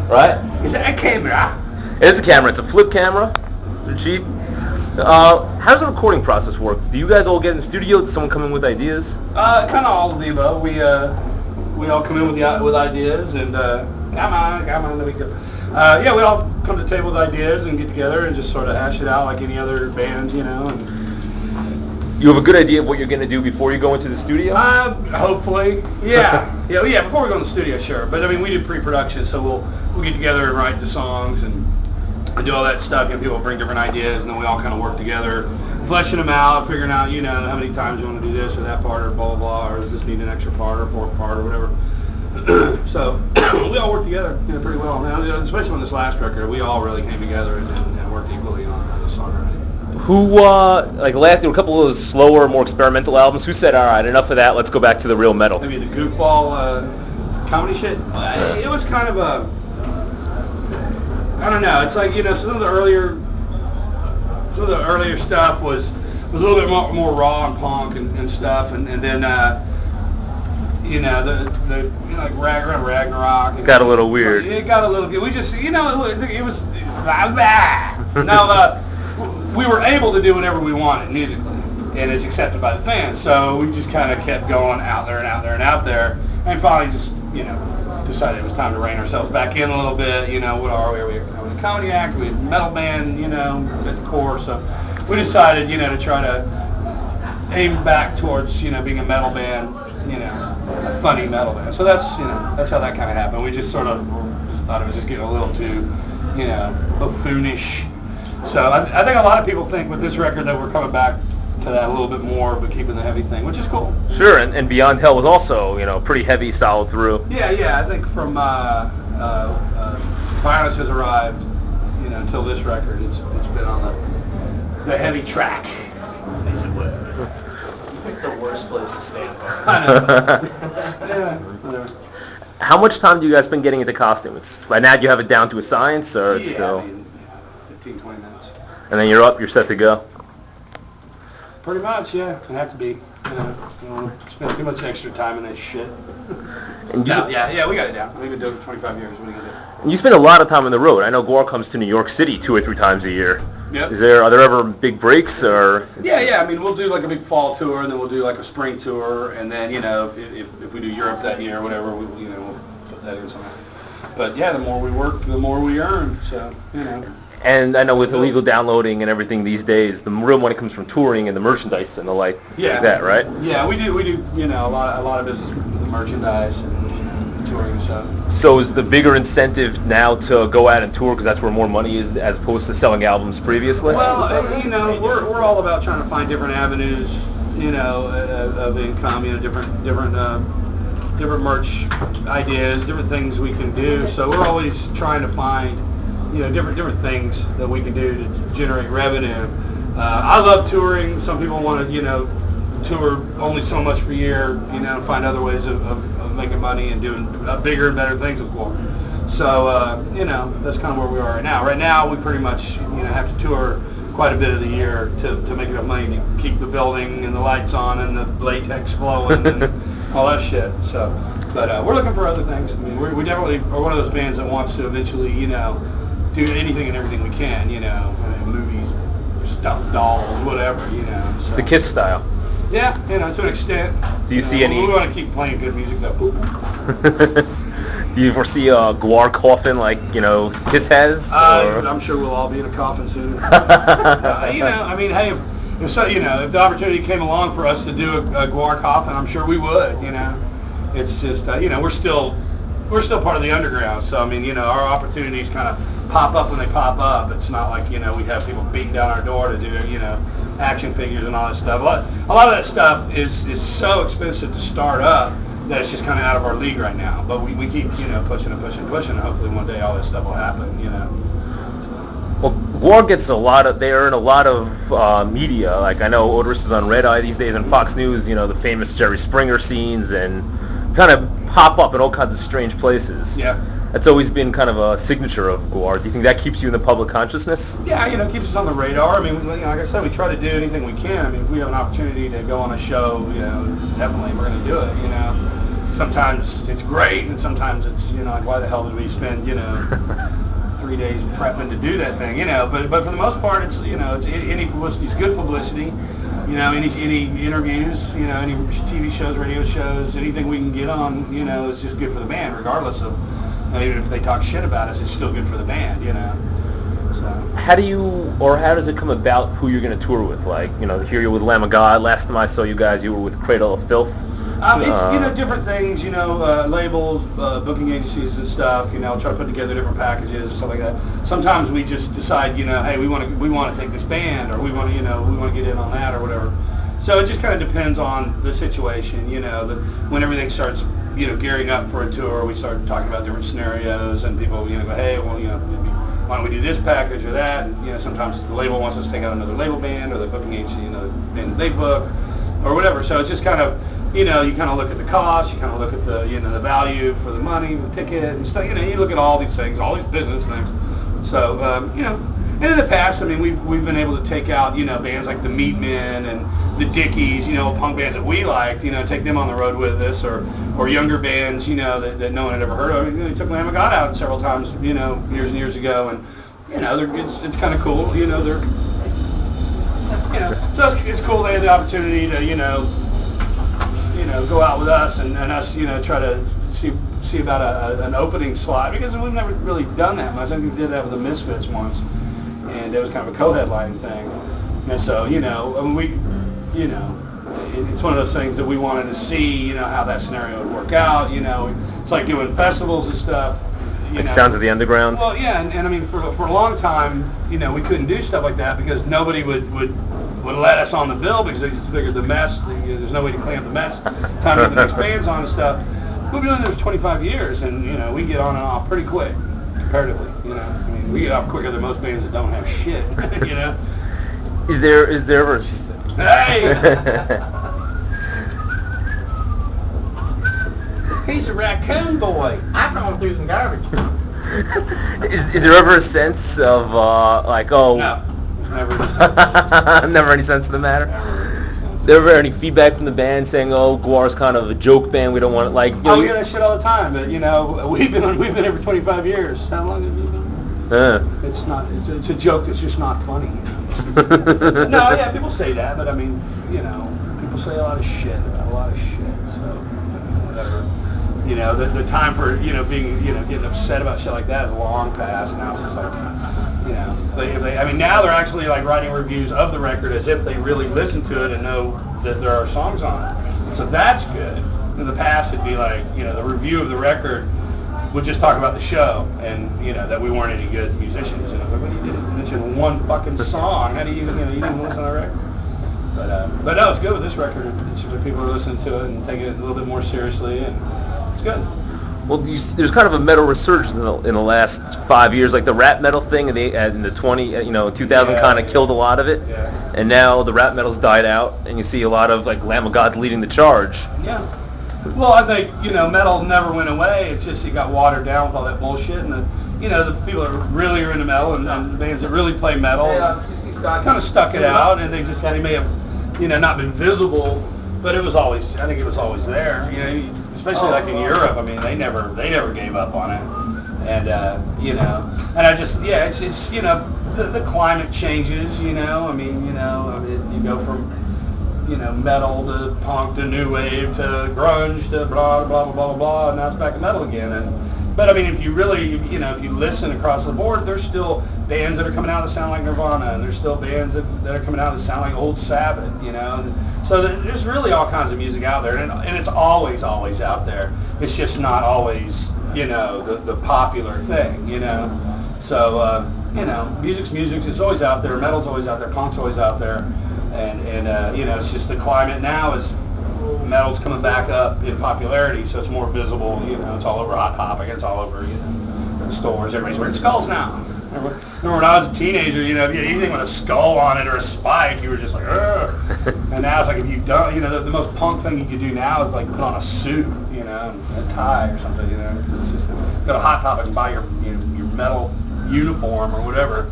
Right? Is that a camera? It's a camera. It's a flip camera. They're cheap. How does the recording process work? Do you guys all get in the studio? Does someone come in with ideas? Kind of all of the above. We all come in with ideas and come on, let me go. Yeah, we all come to the table with ideas and get together and just sort of hash it out like any other bands, you know. And you have a good idea of what you're going to do before you go into the studio? Hopefully, yeah, yeah. Before we go in the studio, sure. But I mean, we do pre-production, so we'll get together and write the songs and do all that stuff. You know, people bring different ideas, and then we all kind of work together, fleshing them out, figuring out, you know, how many times you want to do this or that part or blah blah blah, or does this need an extra part or fourth part or whatever. So we all work together, you know, pretty well. Now, especially on this last record, we all really came together and worked equally on the songwriting. Who, like last, there were a couple of those slower, more experimental albums. Who said, all right, enough of that, let's go back to the real metal? Maybe the goofball comedy shit. It was kind of a, I don't know. It's like, you know, some of the earlier stuff was a little bit more raw and punk and stuff, and then you know, the you know, like Ragnarok. Got a little weird. It got a little good. We just, you know, it was now we were able to do whatever we wanted musically, and it's accepted by the fans. So we just kind of kept going out there and out there and out there, and finally just, you know, decided it was time to rein ourselves back in a little bit. You know, what are we? Are we a comedy act? Are we a metal band? You know, at the core. So we decided, you know, to try to aim back towards, you know, being a metal band. You know, a funny metal band. So that's, you know, that's how that kind of happened. We just sort of just thought it was just getting a little too, you know, buffoonish. So I think a lot of people think with this record that we're coming back to that a little bit more, but keeping the heavy thing, which is cool. Sure, and Beyond Hell was also, you know, pretty heavy, solid through. Yeah. I think from Violence Has Arrived, you know, until this record, it's been on the heavy track, as it were. The worst place to stand for. I know. Yeah, whatever. How much time do you guys spend getting into costumes? By now, do you have it down to a science, or it's still? I mean, 15, 20 minutes. And then you're up, you're set to go. Pretty much, yeah. It have to be. You know, don't want to spend too much extra time in this shit. And Yeah, we got it down. We've been doing it for 25 years. What are you gonna do? And you spend a lot of time on the road. I know Gwar comes to New York City 2 or 3 times a year. Yep. Are there ever big breaks, or? Yeah. I mean, we'll do like a big fall tour, and then we'll do like a spring tour, and then, you know, if we do Europe that year or whatever, we'll put that in somewhere. But yeah, the more we work, the more we earn. So, you know. And I know with illegal downloading and everything these days, the real money comes from touring and the merchandise and the like that, right? Yeah, we do, you know, a lot of business with the merchandise and touring and stuff. So is the bigger incentive now to go out and tour because that's where more money is, as opposed to selling albums previously? Well, you know, we're all about trying to find different avenues, you know, of income, you know, different merch ideas, different things we can do. So we're always trying to find, you know, different things that we can do to generate revenue. I love touring. Some people want to, you know, tour only so much per year, you know, find other ways of making money and doing bigger and better things with Gwar. So, you know, that's kind of where we are right now. Right now, we pretty much, you know, have to tour quite a bit of the year to make enough money to keep the building and the lights on and the latex flowing and all that shit. So, but we're looking for other things. I mean, we definitely are one of those bands that wants to eventually, you know, do anything and everything we can, you know, movies, stuffed dolls, whatever, you know. So. The Kiss style. Yeah, you know, to an extent. Do you see any? We want to keep playing good music, though. Do you foresee a Gwar coffin like, you know, Kiss has? I'm sure we'll all be in a coffin soon. You know, I mean, hey, if the opportunity came along for us to do a Gwar coffin, I'm sure we would. You know, it's just, you know, we're still part of the underground. So I mean, you know, our opportunities kind of pop up when they pop up. It's not like, you know, we have people beating down our door to do, you know, action figures and all that stuff. A lot of that stuff is so expensive to start up that it's just kind of out of our league right now. But we keep, you know, pushing and hopefully one day all this stuff will happen, you know. Well, Gwar gets they earn a lot of media. Like, I know Odorous is on Red Eye these days, and Fox News, you know, the famous Jerry Springer scenes, and kind of pop up in all kinds of strange places. Yeah. That's always been kind of a signature of Gwar. Do you think that keeps you in the public consciousness? Yeah, you know, keeps us on the radar. I mean, you know, like I said, we try to do anything we can. I mean, if we have an opportunity to go on a show, you know, definitely we're going to do it, you know. sometimes it's great, and sometimes it's, like, why the hell did we spend, 3 days prepping to do that thing, But for the most part, it's, it's any publicity is good publicity. Any interviews, any TV shows, radio shows, anything we can get on, is just good for the band, regardless of, even if they talk shit about us, it's still good for the band, So. How does it come about who you're going to tour with? Like, here you're with Lamb of God. Last time I saw you guys, you were with Cradle of Filth. It's, different things, labels, booking agencies and stuff, try to put together different packages and stuff like that. Sometimes we just decide, hey, we want to take this band, or we want to get in on that or whatever. So it just kind of depends on the situation, when everything starts, gearing up for a tour, we start talking about different scenarios, and people, go, hey, well, why don't we do this package or that? And, sometimes the label wants us to take out another label band, or the booking agency, the band they book, or whatever. So it's just kind of, you kind of look at the cost, you kind of look at the, the value for the money, the ticket, and stuff. You look at all these things, all these business things. So, and in the past, I mean, we've been able to take out, bands like the Meatmen and the Dickies, punk bands that we liked, take them on the road with us, or younger bands, that no one had ever heard of. We took Lamb of God out several times, years and years ago, and it's kind of cool, they're, so it's cool they had the opportunity to, go out with us and us, try to see about an opening slot, because we've never really done that much. I think we did that with the Misfits once, and it was kind of a co-headline thing. And so, it's one of those things that we wanted to see, how that scenario would work out. It's like doing festivals and stuff. Like Sounds of the Underground? Well, yeah, and I mean, for a long time, we couldn't do stuff like that because nobody would let us on the bill, because they just figured the mess, there's no way to clean up the mess. Time to get the next bands on and stuff. We've been doing this for 25 years, and, we get on and off pretty quick, comparatively, I mean, we get off quicker than most bands that don't have shit, Is there ever... Hey! He's a raccoon boy. I'm going through some garbage. Is there ever a sense of, No. Never any sense. Never any sense of the matter? Never There ever any feedback from the band saying, "Oh, Gwar's kind of a joke band. We don't want it like." We hear that shit all the time. But we've been here for 25 years. How long have you been? It's not. It's a joke that's just not funny. No, yeah, people say that, but I mean, people say a lot of shit about a lot of shit. So whatever. The time for being getting upset about shit like that is long past. Now it's just like. Now they're actually like writing reviews of the record as if they really listen to it and know that there are songs on it. So that's good. In the past, it'd be like, the review of the record would just talk about the show and, that we weren't any good musicians. And I was like, well, you didn't mention one fucking song. How do you didn't listen to the record? But no, it's good with this record. It's people are listening to it and taking it a little bit more seriously, and it's good. Well, there's kind of a metal resurgence in the last 5 years, like the rap metal thing in the 2000 kind of killed a lot of it, and now the rap metal's died out, and you see a lot of like Lamb of God leading the charge. Yeah. Well, I think metal never went away. It's just it got watered down with all that bullshit, and the people that really are into metal and the bands that really play metal kind of stuck it out, and they may have not been visible, but I think it was always there. Especially like in Europe, I mean, they never gave up on it, and and I just it's the climate changes, you go from metal to punk to new wave to grunge to blah blah blah blah blah, and now it's back to metal again. But I mean, if you really if you listen across the board, there's still bands that are coming out that sound like Nirvana, and there's still bands that are coming out that sound like Old Sabbath, So there's really all kinds of music out there, and it's always out there. It's just not always, the popular thing, So, music's music. It's always out there. Metal's always out there. Punk's always out there. And it's just the climate now is metal's coming back up in popularity, so it's more visible. It's all over Hot Topic. It's all over, the stores. Everybody's wearing skulls now. Remember when I was a teenager, if you had anything with a skull on it or a spike, you were just like, ugh. And now it's like if you don't, the most punk thing you could do now is like put on a suit, a tie or something, It's just go to Hot Topic and buy your metal uniform or whatever.